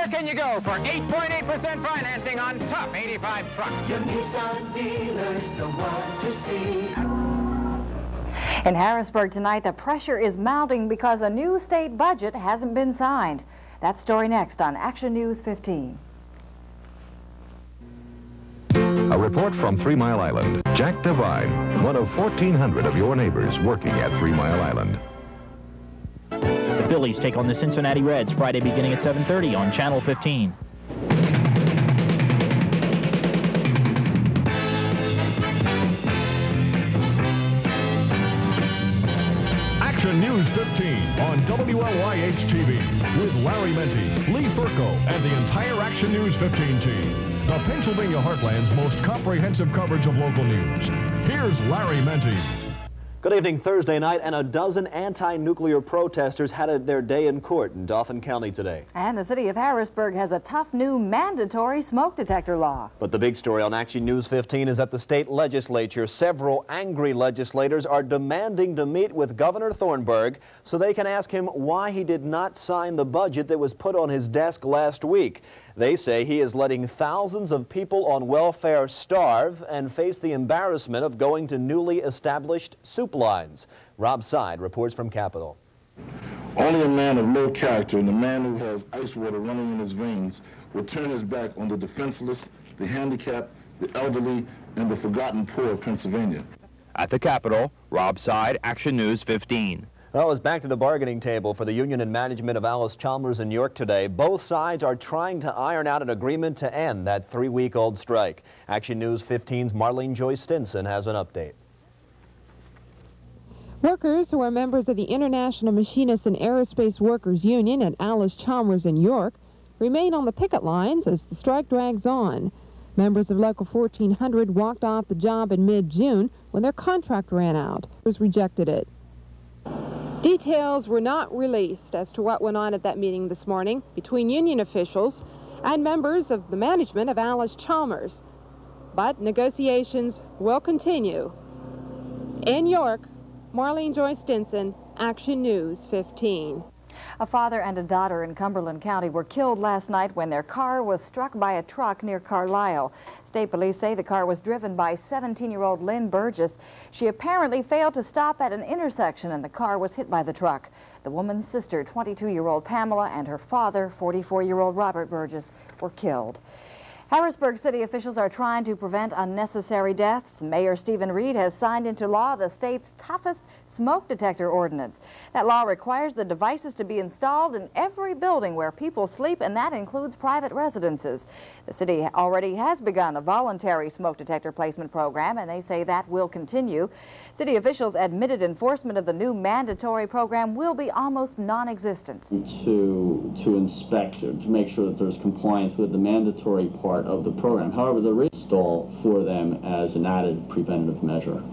Where can you go for 8.8% financing on top 85 trucks? Your Nissan dealer's the one to see. In Harrisburg tonight, the pressure is mounting because a new state budget hasn't been signed. That story next on Action News 15. A report from 3 Mile Island. Jack Devine, one of 1,400 of your neighbors working at 3 Mile Island. The Phillies take on the Cincinnati Reds Friday beginning at 7:30 on Channel 15. Action News 15 on WLYH TV with Larry Menti, Lee Furco, and the entire Action News 15 team. The Pennsylvania Heartland's most comprehensive coverage of local news. Here's Larry Menti. Good evening. Thursday night, and a dozen anti-nuclear protesters had their day in court in Dauphin County today. And the city of Harrisburg has a tough new mandatory smoke detector law. But the big story on Action News 15 is that the state legislature, several angry legislators are demanding to meet with Governor Thornburg so they can ask him why he did not sign the budget that was put on his desk last week. They say he is letting thousands of people on welfare starve and face the embarrassment of going to newly established soup lines. Rob Side reports from Capitol. Only a man of low character and a man who has ice water running in his veins will turn his back on the defenseless, the handicapped, the elderly, and the forgotten poor of Pennsylvania. At the Capitol, Rob Side, Action News 15. Well, it's back to the bargaining table for the union and management of Alice Chalmers in York today. Both sides are trying to iron out an agreement to end that 3-week-old strike. Action News 15's Marlene Joy Stinson has an update. Workers who are members of the International Machinists and Aerospace Workers Union at Alice Chalmers in York remain on the picket lines as the strike drags on. Members of Local 1400 walked off the job in mid-June when their contract ran out. Workers rejected it. Details were not released as to what went on at that meeting this morning between union officials and members of the management of Alice Chalmers. But negotiations will continue. In York, Marlene Joy Stinson, Action News 15. A father and a daughter in Cumberland County were killed last night when their car was struck by a truck near Carlisle. State police say the car was driven by 17-year-old Lynn Burgess. She apparently failed to stop at an intersection and the car was hit by the truck. The woman's sister, 22-year-old Pamela, and her father, 44-year-old Robert Burgess, were killed. Harrisburg city officials are trying to prevent unnecessary deaths. Mayor Stephen Reed has signed into law the state's toughest smoke detector ordinance. That law requires the devices to be installed in every building where people sleep, and that includes private residences. The city already has begun a voluntary smoke detector placement program, and they say that will continue. City officials admitted enforcement of the new mandatory program will be almost non-existent. To inspect, to make sure that there's compliance with the mandatory part of the program. However, there is install for them as an added preventative measure.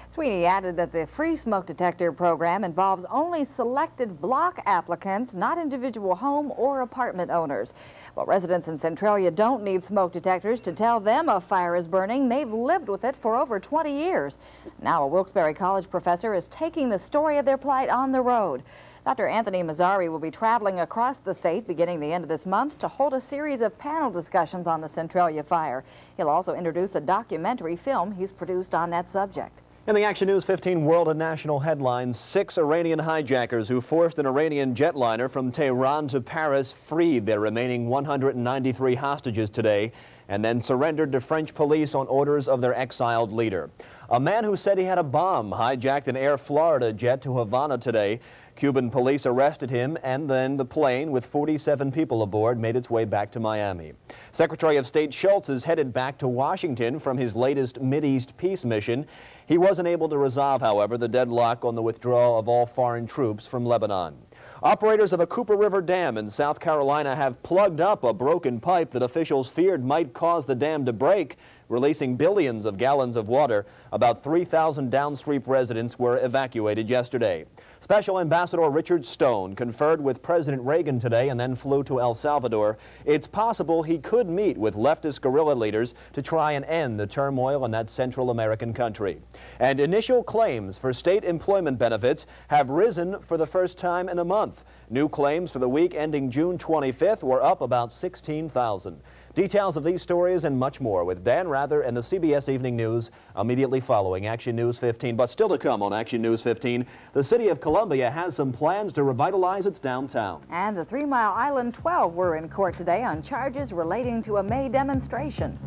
Sweeney added that the free smoke detector program involves only selected block applicants, not individual home or apartment owners. Well, residents in Centralia don't need smoke detectors to tell them a fire is burning. They've lived with it for over 20 years. Now a Wilkes-Barre College professor is taking the story of their plight on the road. Dr. Anthony Mazzari will be traveling across the state beginning the end of this month to hold a series of panel discussions on the Centralia fire. He'll also introduce a documentary film he's produced on that subject. In the Action News 15 world and national headlines, 6 Iranian hijackers who forced an Iranian jetliner from Tehran to Paris freed their remaining 193 hostages today and then surrendered to French police on orders of their exiled leader. A man who said he had a bomb hijacked an Air Florida jet to Havana today. Cuban police arrested him, and then the plane with 47 people aboard made its way back to Miami. Secretary of State Schultz is headed back to Washington from his latest Mideast peace mission. He wasn't able to resolve, however, the deadlock on the withdrawal of all foreign troops from Lebanon. Operators of a Cooper River Dam in South Carolina have plugged up a broken pipe that officials feared might cause the dam to break, releasing billions of gallons of water. About 3,000 downstream residents were evacuated yesterday. Special Ambassador Richard Stone conferred with President Reagan today and then flew to El Salvador. It's possible he could meet with leftist guerrilla leaders to try and end the turmoil in that Central American country. And initial claims for state employment benefits have risen for the first time in a month. New claims for the week ending June 25th were up about 16,000. Details of these stories and much more with Dan Rather and the CBS Evening News immediately following Action News 15. But still to come on Action News 15, the city of Columbia has some plans to revitalize its downtown. And the 3 Mile Island 12 were in court today on charges relating to a May demonstration.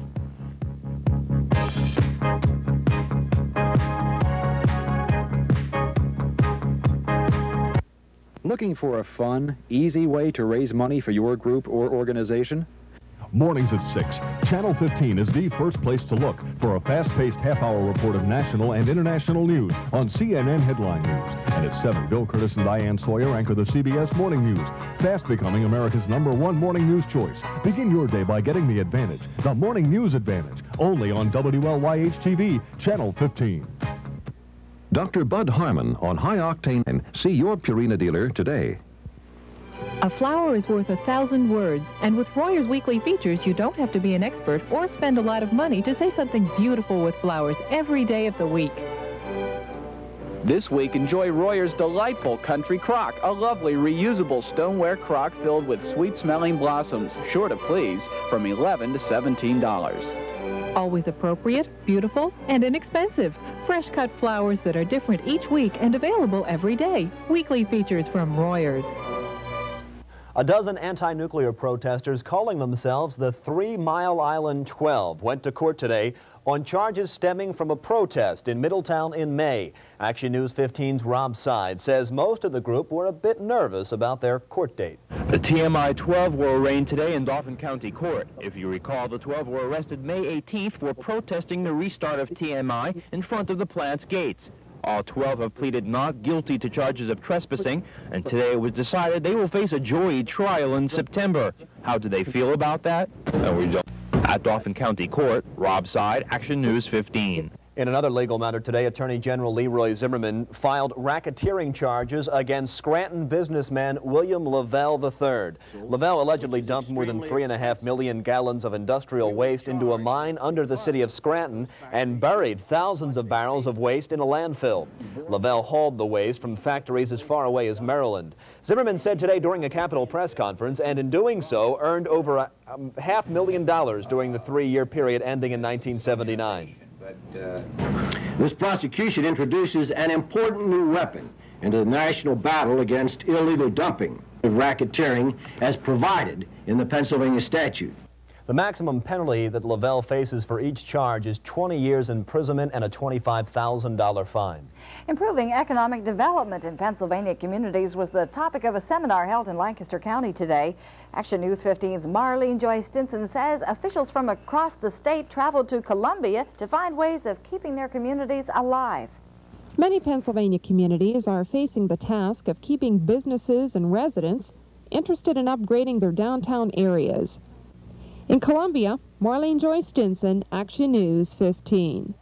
Looking for a fun, easy way to raise money for your group or organization? Mornings at 6, Channel 15 is the first place to look for a fast-paced half-hour report of national and international news on CNN Headline News. And at 7, Bill Curtis and Diane Sawyer anchor the CBS Morning News, fast becoming America's #1 morning news choice. Begin your day by getting the advantage, the Morning News Advantage, only on WLYH TV, Channel 15. Dr. Bud Harmon on High Octane, and see your Purina dealer today. A flower is worth 1,000 words, and with Royer's weekly features, you don't have to be an expert or spend a lot of money to say something beautiful with flowers every day of the week. This week, enjoy Royer's delightful Country Crock, a lovely reusable stoneware crock filled with sweet-smelling blossoms, sure to please, from $11 to $17. Always appropriate, beautiful, and inexpensive. Fresh-cut flowers that are different each week and available every day. Weekly features from Royer's. A dozen anti-nuclear protesters calling themselves the 3 Mile Island 12 went to court today on charges stemming from a protest in Middletown in May. Action News 15's Rob Side says most of the group were a bit nervous about their court date. The TMI 12 were arraigned today in Dauphin County Court. If you recall, the 12 were arrested May 18th for protesting the restart of TMI in front of the plant's gates. All 12 have pleaded not guilty to charges of trespassing, and today it was decided they will face a jury trial in September. How do they feel about that? At Dauphin County Court, Rob Side, Action News 15. In another legal matter today, Attorney General Leroy Zimmerman filed racketeering charges against Scranton businessman William Lavelle III. Lavelle allegedly dumped more than 3.5 million gallons of industrial waste into a mine under the city of Scranton and buried thousands of barrels of waste in a landfill. Lavelle hauled the waste from factories as far away as Maryland. Zimmerman said today during a Capitol press conference, and in doing so, earned over $500,000 during the 3-year period ending in 1979. This prosecution introduces an important new weapon into the national battle against illegal dumping of racketeering as provided in the Pennsylvania statute. The maximum penalty that Lavelle faces for each charge is 20 years imprisonment and a $25,000 fine. Improving economic development in Pennsylvania communities was the topic of a seminar held in Lancaster County today. Action News 15's Marlene Joy Stinson says officials from across the state traveled to Columbia to find ways of keeping their communities alive. Many Pennsylvania communities are facing the task of keeping businesses and residents interested in upgrading their downtown areas. In Columbia, Marlene Joy Stinson, Action News 15.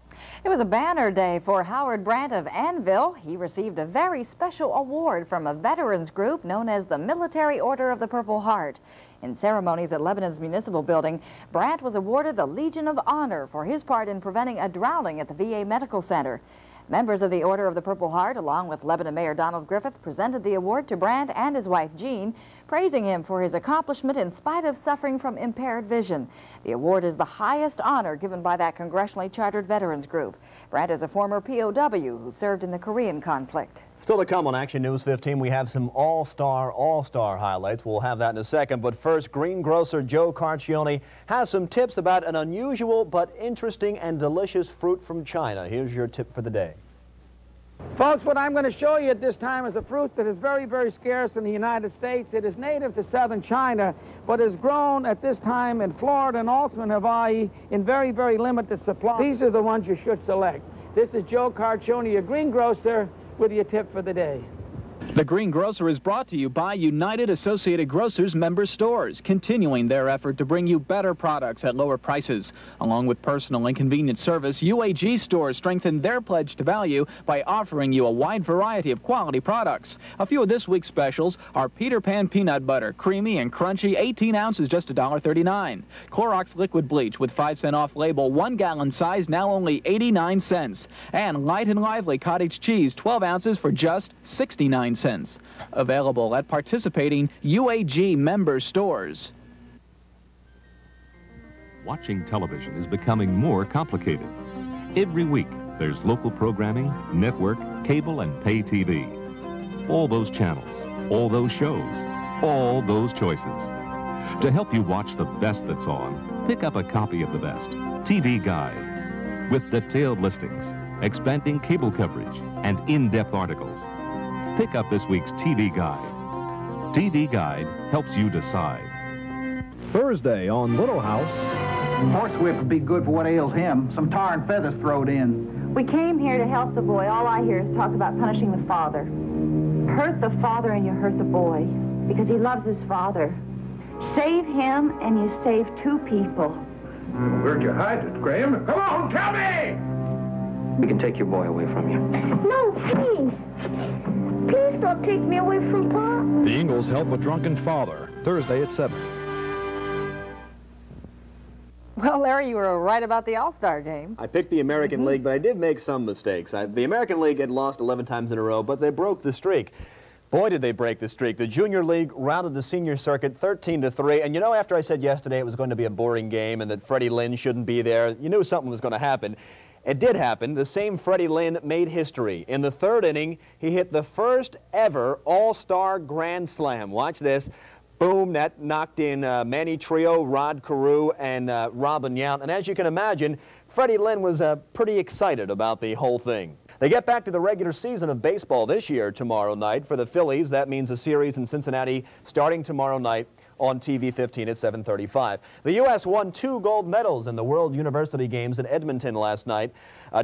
It was a banner day for Howard Brandt of Annville. He received a very special award from a veterans group known as the Military Order of the Purple Heart. In ceremonies at Lebanon's Municipal Building, Brandt was awarded the Legion of Honor for his part in preventing a drowning at the VA Medical Center. Members of the Order of the Purple Heart, along with Lebanon Mayor Donald Griffith, presented the award to Brandt and his wife Jean, praising him for his accomplishment in spite of suffering from impaired vision. The award is the highest honor given by that congressionally chartered veterans group. Brandt is a former POW who served in the Korean conflict. Still to come on Action News 15, we have some all-star highlights. We'll have that in a second. But first, greengrocer Joe Carcione has some tips about an unusual but interesting and delicious fruit from China. Here's your tip for the day. Folks, what I'm going to show you at this time is a fruit that is very, very scarce in the United States. It is native to southern China, but is grown at this time in Florida and also in Hawaii in very, very limited supply. These are the ones you should select. This is Joe Carcione, your greengrocer, with your tip for the day. The Green Grocer is brought to you by United Associated Grocers member stores, continuing their effort to bring you better products at lower prices. Along with personal and convenient service, UAG stores strengthen their pledge to value by offering you a wide variety of quality products. A few of this week's specials are Peter Pan Peanut Butter, creamy and crunchy, 18 ounces, just $1.39. Clorox Liquid Bleach with 5-cent off label, 1-gallon size, now only 89 cents. And Light and Lively Cottage Cheese, 12 ounces for just 69 cents. cents. Available at participating UAG member stores. Watching television is becoming more complicated. Every week, there's local programming, network, cable, and pay TV. All those channels, all those shows, all those choices. To help you watch the best that's on, pick up a copy of The Best TV Guide with detailed listings, expanding cable coverage, and in-depth articles. Pick up this week's TV Guide. TV Guide helps you decide. Thursday on Little House. Horsewhip would be good for what ails him. Some tar and feathers thrown in. We came here to help the boy. All I hear is talk about punishing the father. Hurt the father and you hurt the boy because he loves his father. Save him and you save two people. Where'd you hide it, Graham? Come on, tell me! We can take your boy away from you. No, please. Please don't take me away from Pa. The Ingalls help a drunken father. Thursday at 7. Well, Larry, you were right about the All-Star game. I picked the American League, but I did make some mistakes. The American League had lost 11 times in a row, but they broke the streak. Boy, did they break the streak. The Junior League rounded the senior circuit 13-3. And you know, after I said yesterday it was going to be a boring game and that Freddie Lynn shouldn't be there, you knew something was going to happen. It did happen. The same Freddie Lynn made history. In the third inning, he hit the first ever All-Star Grand Slam. Watch this. Boom, that knocked in Manny Trio, Rod Carew, and Robin Yount. And as you can imagine, Freddie Lynn was pretty excited about the whole thing. They get back to the regular season of baseball this year tomorrow night. For the Phillies, that means a series in Cincinnati starting tomorrow night on TV 15 at 7:35. The U.S. won 2 gold medals in the World University Games in Edmonton last night.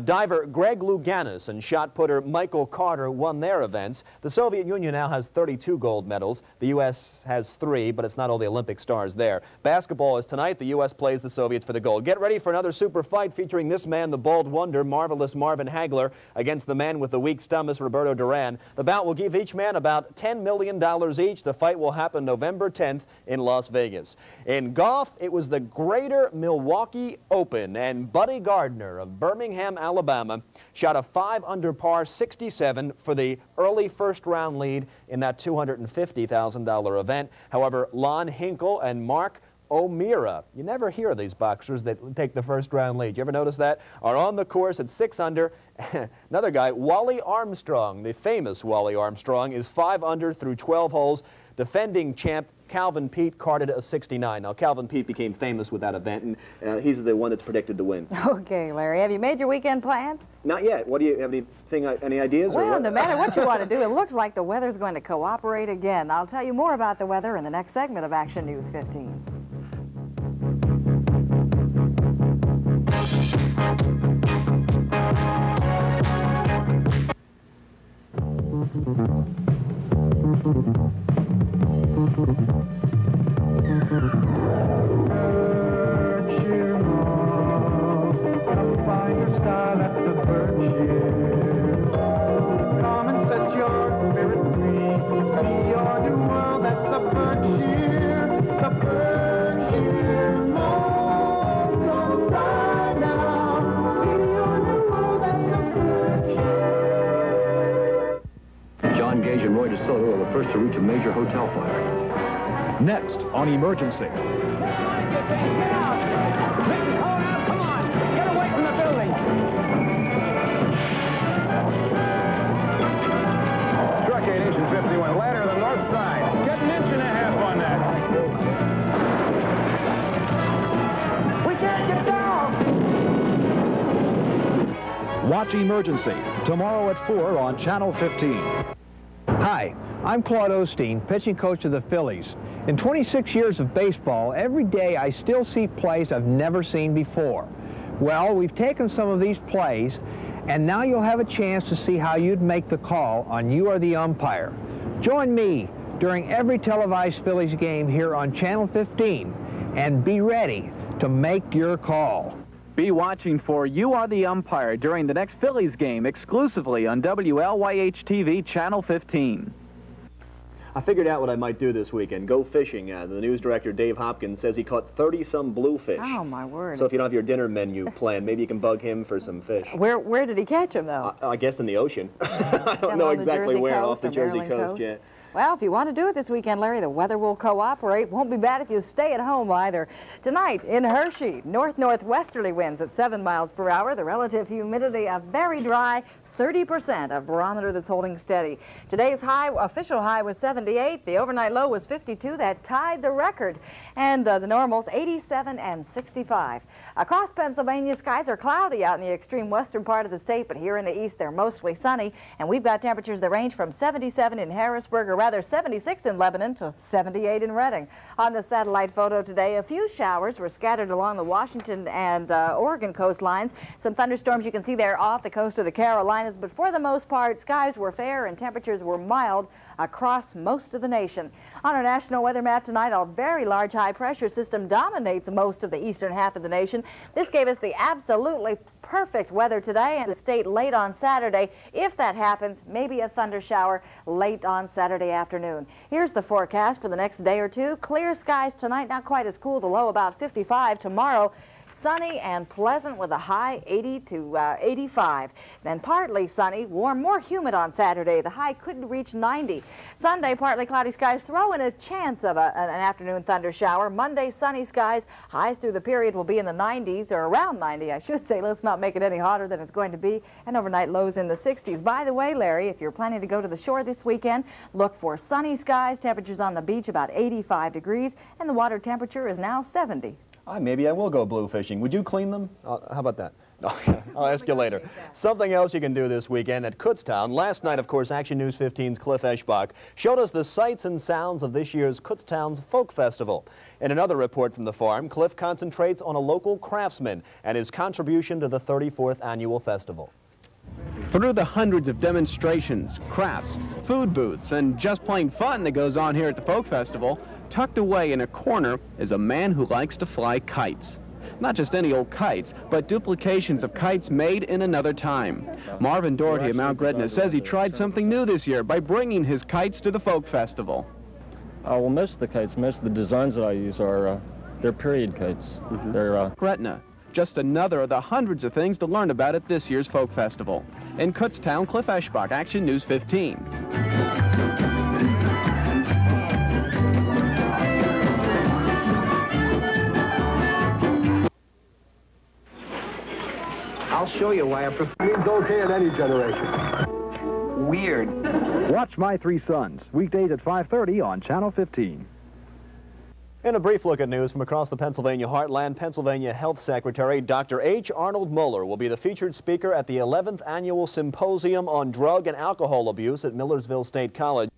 Diver Greg Louganis and shot putter Michael Carter won their events. The Soviet Union now has 32 gold medals. The U.S. has 3, but it's not all the Olympic stars there. Basketball is tonight. The U.S. plays the Soviets for the gold. Get ready for another super fight featuring this man, the bald wonder, Marvelous Marvin Hagler, against the man with the weak stomach, Roberto Duran. The bout will give each man about $10 million each. The fight will happen November 10th in Las Vegas. In golf, it was the Greater Milwaukee Open, and Buddy Gardner of Birmingham, Alabama, shot a 5-under par 67 for the early first-round lead in that $250,000 event. However, Lon Hinkle and Mark O'Meara, you never hear these boxers that take the first-round lead. You ever notice that? Are on the course at 6 under. Another guy, Wally Armstrong, the famous Wally Armstrong, is 5 under through 12 holes. Defending champ Calvin Peete carded a 69. Now, Calvin Peete became famous with that event, and he's the one that's predicted to win. Okay, Larry. Have you made your weekend plans? Not yet. What do you have any ideas? Well, no matter what you want to do, it looks like the weather's going to cooperate again. I'll tell you more about the weather in the next segment of Action News 15. To reach a major hotel fire. Next on Emergency. Come on, get away from the building. Truck 8 inch and 51 ladder on the north side. Get an inch and a half on that. We can't get down. Watch Emergency tomorrow at 4 on Channel 15. Hi, I'm Claude Osteen, pitching coach of the Phillies. In 26 years of baseball, every day I still see plays I've never seen before. Well, we've taken some of these plays, and now you'll have a chance to see how you'd make the call on You Are the Umpire. Join me during every televised Phillies game here on Channel 15, and be ready to make your call. Be watching for You Are the Umpire during the next Phillies game exclusively on WLYH TV Channel 15. I figured out what I might do this weekend. Go fishing. The news director, Dave Hopkins, says he caught 30-some bluefish. Oh, my word. So if you don't have your dinner menu planned, maybe you can bug him for some fish. Where did he catch them, though? I guess in the ocean. I don't know exactly where, off the Jersey coast, yeah. Well, if you want to do it this weekend, Larry, the weather will cooperate. Won't be bad if you stay at home either. Tonight in Hershey, north-northwesterly winds at 7 miles per hour. The relative humidity a very dry 30%, a barometer that's holding steady. Today's official high was 78. The overnight low was 52. That tied the record. And the normals 87 and 65. Across Pennsylvania, skies are cloudy out in the extreme western part of the state, but here in the east, they're mostly sunny. And we've got temperatures that range from 77 in Harrisburg, or rather 76 in Lebanon, to 78 in Reading. On the satellite photo today, a few showers were scattered along the Washington and Oregon coastlines. Some thunderstorms you can see there off the coast of the Carolinas. But for the most part, skies were fair and temperatures were mild across most of the nation. On our national weather map tonight, a very large high-pressure system dominates most of the eastern half of the nation. This gave us the absolutely perfect weather today and a state late on Saturday. If that happens, maybe a thunder shower late on Saturday afternoon. Here's the forecast for the next day or two. Clear skies tonight, not quite as cool, the low about 55. Tomorrow, sunny and pleasant with a high 80 to 85. Then partly sunny, warm, more humid on Saturday. The high could reach 90. Sunday, partly cloudy skies, throw in a chance of an afternoon thunder shower. Monday, sunny skies. Highs through the period will be in the 90s, or around 90, I should say. Let's not make it any hotter than it's going to be. And overnight lows in the 60s. By the way, Larry, if you're planning to go to the shore this weekend, look for sunny skies. Temperatures on the beach about 85 degrees, and the water temperature is now 70. Maybe I will go blue fishing. Would you clean them? How about that? I'll ask you later. Something else you can do this weekend at Kutztown. Last night, of course, Action News 15's Cliff Eschbach showed us the sights and sounds of this year's Kutztown's Folk Festival. In another report from the farm, Cliff concentrates on a local craftsman and his contribution to the 34th annual festival. Through the hundreds of demonstrations, crafts, food booths, and just plain fun that goes on here at the Folk Festival, tucked away in a corner is a man who likes to fly kites. Not just any old kites, but duplications of kites made in another time. Marvin Doherty of Mount Gretna says he tried something new this year by bringing his kites to the Folk Festival. Well, most of the kites, most of the designs that I use are they're period kites. They're Gretna, just another of the hundreds of things to learn about at this year's Folk Festival. In Kutztown, Cliff Eschbach, Action News 15. I'll show you why I prefer... Means okay in any generation. Weird. Watch My Three Sons, weekdays at 5:30 on Channel 15. In a brief look at news from across the Pennsylvania heartland, Pennsylvania Health Secretary Dr. H. Arnold Mueller will be the featured speaker at the 11th Annual Symposium on Drug and Alcohol Abuse at Millersville State College.